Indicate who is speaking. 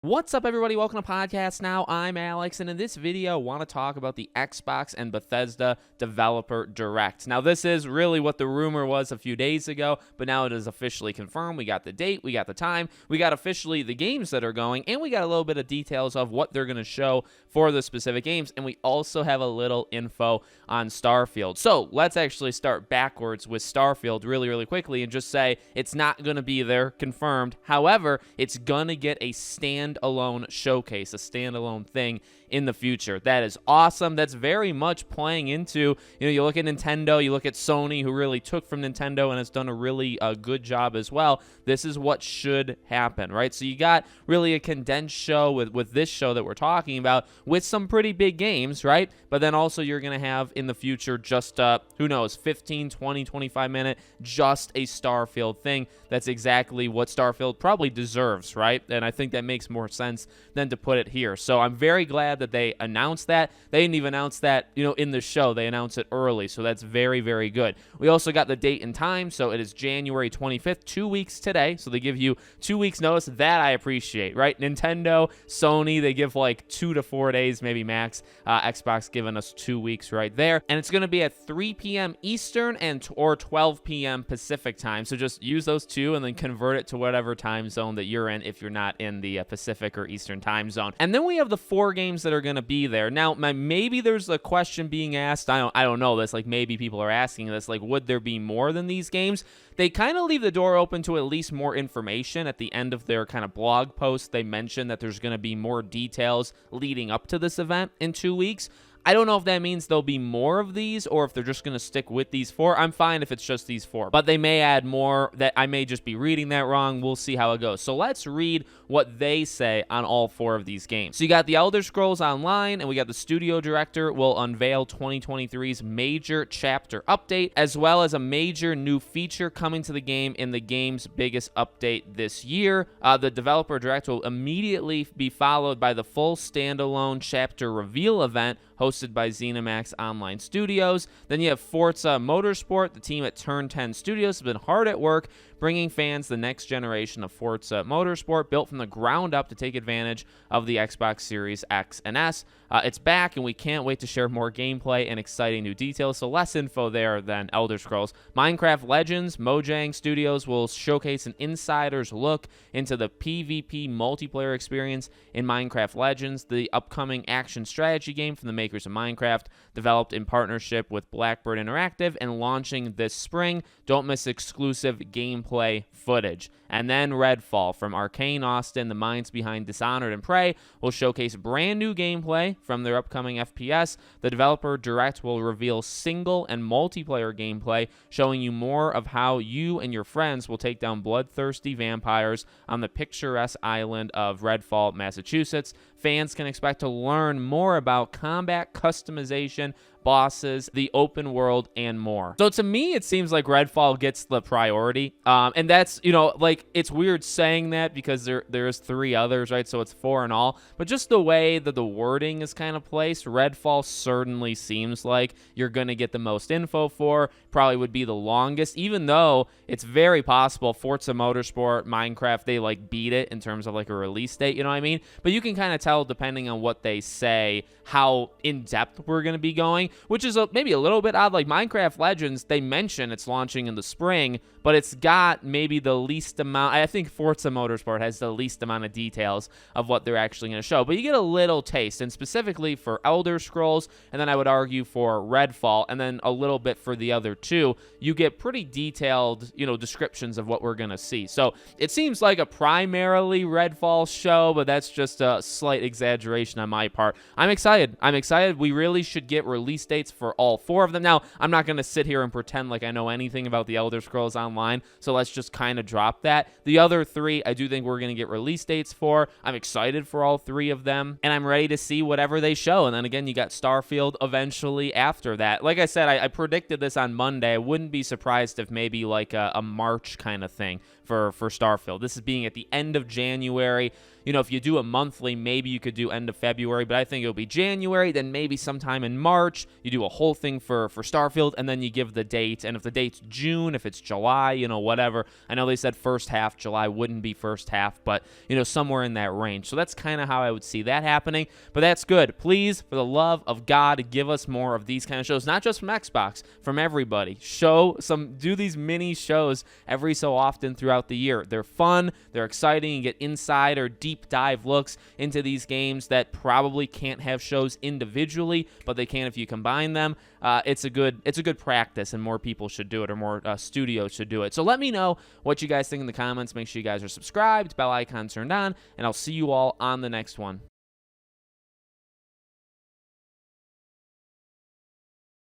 Speaker 1: What's up, everybody? Welcome to Podcast Now. I'm Alex, and in this video, I want to talk about the Xbox and Bethesda Developer Direct. Now, this is really what the rumor was a few days ago, but now it is officially confirmed. We got the date, we got the time, we got officially the games that are going, and we got a little bit of details of what they're going to show for the specific games, and we also have a little info on Starfield. So, let's actually start backwards with Starfield really quickly and just say it's not going to be there, confirmed. However, it's going to get a standalone showcase, a standalone thing in the future. That is awesome. That's very much playing into, you look at Nintendo, you look at Sony, who really took from Nintendo and has done a really good job as well. This is what should happen, right? So you got really a condensed show with this show that we're talking about with some pretty big games, right? But then also you're going to have in the future just, who knows, 15, 20, 25 minute, just a Starfield thing. That's exactly what Starfield probably deserves, right? And I think that makes more sense than to put it here. So I'm very glad that they announced that. They didn't even announce that, in the show. They announced it early, so that's very good. We also got the date and time, so it is January 25th, 2 weeks today. So they give you 2 weeks notice. That I appreciate, right? Nintendo, Sony, they give like 2 to 4 days, maybe max. Xbox giving us 2 weeks right there. And it's going to be at 3 p.m. Eastern or 12 p.m. Pacific time. So just use those two and then convert it to whatever time zone that you're in if you're not in the Pacific or Eastern time zone. And then we have the 4 games that are going to be there. Now, maybe there's a question being asked. I don't know this. Like, maybe people are asking this. Like, would there be more than these games? They kind of leave the door open to at least more information. At the end of their kind of blog post, they mention that there's going to be more details leading up to this event in 2 weeks. I don't know if that means there'll be more of these or if they're just going to stick with these 4. I'm fine if it's just these 4, but they may add more. That I may just be reading that wrong. We'll see how it goes. So let's read what they say on all 4 of these games. So you got the Elder Scrolls Online, and we got the studio director will unveil 2023's major chapter update, as well as a major new feature coming to the game in the game's biggest update this year. The developer direct will immediately be followed by the full standalone chapter reveal event hosted by ZeniMax Online Studios. Then you have Forza Motorsport. The team at Turn 10 Studios has been hard at work bringing fans the next generation of Forza Motorsport, built from the ground up to take advantage of the Xbox Series X and S. It's back, and we can't wait to share more gameplay and exciting new details, so less info there than Elder Scrolls. Minecraft Legends, Mojang Studios will showcase an insider's look into the PvP multiplayer experience in Minecraft Legends, the upcoming action strategy game from the makers of Minecraft, developed in partnership with Blackbird Interactive and launching this spring. Don't miss exclusive gameplay footage. And then Redfall from Arcane Austin, the minds behind Dishonored and Prey, will showcase brand new gameplay from their upcoming FPS. The developer direct will reveal single and multiplayer gameplay, showing you more of how you and your friends will take down bloodthirsty vampires on the picturesque island of Redfall, Massachusetts. Fans can expect to learn more about combat customization, bosses, the open world, and more. So to me, it seems like Redfall gets the priority. And that's, it's weird saying that because there's 3 others, right? So it's 4 in all. But just the way that the wording is kind of placed, Redfall certainly seems like you're going to get the most info for. Probably would be the longest, even though it's very possible Forza Motorsport, Minecraft, they beat it in terms of a release date, you know what I mean? But you can kind of tell, depending on what they say, how in-depth we're going to be going, which is maybe a little bit odd. Like Minecraft Legends, they mention it's launching in the spring, but it's got maybe the least amount. I think Forza Motorsport has the least amount of details of what they're actually going to show, but you get a little taste, and specifically for Elder Scrolls, and then I would argue for Redfall, and then a little bit for the other 2, you get pretty detailed, descriptions of what we're going to see. So it seems like a primarily Redfall show, but that's just a slight exaggeration on my part. I'm excited. We really should get release dates for all 4 of them. Now, I'm not going to sit here and pretend like I know anything about the Elder Scrolls Online, so let's just kind of drop that. The other 3, I do think we're going to get release dates for. I'm excited for all 3 of them, and I'm ready to see whatever they show. And then again, you got Starfield eventually after that. Like I said, I predicted this on Monday. I wouldn't be surprised if maybe a March kind of thing for Starfield. This is being at the end of January. if you do a monthly, maybe you could do end of February, but I think it'll be January, then maybe sometime in March, you do a whole thing for Starfield, and then you give the date. And if the date's June, if it's July, whatever. I know they said first half, July wouldn't be first half, but, somewhere in that range. So that's kind of how I would see that happening, but that's good. Please, for the love of God, give us more of these kind of shows, not just from Xbox, from everybody. Do these mini shows every so often throughout the year. They're fun, they're exciting, you get inside or deep dive looks into these games that probably can't have shows individually, but they can if you combine them. It's a good practice, and more people should do it, or more studios should do it. So let me know what you guys think in the comments. Make sure you guys are subscribed, bell icon turned on, and I'll see you all on the next one.